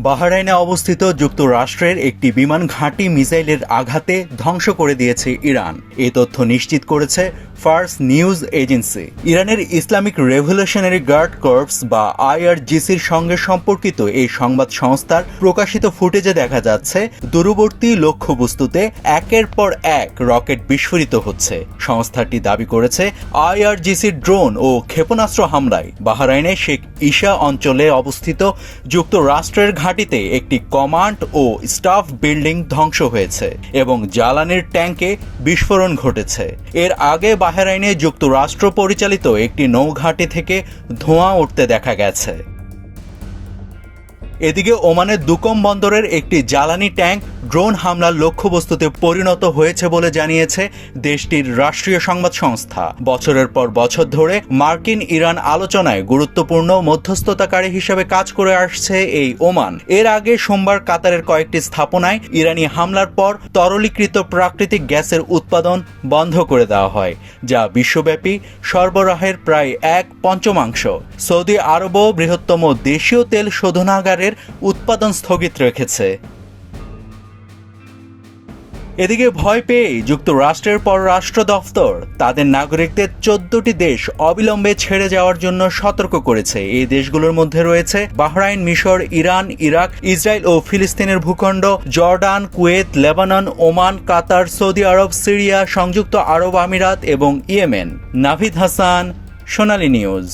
বাহরাইনে অবস্থিত যুক্তরাষ্ট্রের একটি বিমান ঘাঁটি মিসাইলের আঘাতে ধ্বংস করে দিয়েছে ইরান। এ তথ্য নিশ্চিত করেছে ফার্স নিউজ এজেন্সি। ইরানের ইসলামিক রেভলিউশনারি গার্ড কর্পস বা আইআরজিসির সঙ্গে সম্পর্কিত এই সংবাদ সংস্থার প্রকাশিত ফুটেজে দেখা যাচ্ছে দূরবর্তী লক্ষ্যবস্তুতে একের পর এক রকেট বিস্ফোরিত হচ্ছে। সংস্থাটি দাবি করেছে আইআরজিসির ড্রোন ও ক্ষেপণাস্ত্র হামলায় বাহরাইনে শেখ ঈসা অঞ্চলে অবস্থিত যুক্তরাষ্ট্রের ঘাঁটিতে একটি কমান্ড ও স্টাফ বিল্ডিং ধ্বংস হয়েছে এবং জ্বালানির ট্যাঙ্কে বিস্ফোরণ ঘটেছে। এর আগে বাহরাইনে যুক্তরাষ্ট্র পরিচালিত একটি নৌঘাঁটি থেকে ধোঁয়া উঠতে দেখা গেছে। এদিকে ওমানের দুকম বন্দরের একটি জ্বালানি ট্যাঙ্ক ড্রোন হামলার লক্ষ্যবস্তুতে পরিণত হয়েছে বলে জানিয়েছে দেশটির রাষ্ট্রীয় সংবাদ সংস্থা। বছরের পর বছর ধরে মার্কিন ইরান আলোচনায় গুরুত্বপূর্ণ মধ্যস্থতাকারী হিসেবে কাজ করে আসছে এই ওমান। এর আগে সোমবার কাতারের কয়েকটি স্থাপনায় ইরানি হামলার পর তরলীকৃত প্রাকৃতিক গ্যাসের উৎপাদন বন্ধ করে দেওয়া হয়, যা বিশ্বব্যাপী সরবরাহের প্রায় 1/5। সৌদি আরবও বৃহত্তম দেশীয় তেল শোধনাগারের উৎপাদন স্থগিত রেখেছে। এদিকে ভয় পেয়ে যুক্তরাষ্ট্রের পররাষ্ট্র দফতর তাদের নাগরিকদের 14টি দেশ অবিলম্বে ছেড়ে যাওয়ার জন্য সতর্ক করেছে। এই দেশগুলোর মধ্যে রয়েছে বাহরাইন, মিশর, ইরান, ইরাক, ইসরায়েল ও ফিলিস্তিনের ভূখণ্ড, জর্ডান, কুয়েত, লেবানন, ওমান, কাতার, সৌদি আরব, সিরিয়া, সংযুক্ত আরব আমিরাত এবং ইয়েমেন। নাভিদ হাসান, সোনালী নিউজ।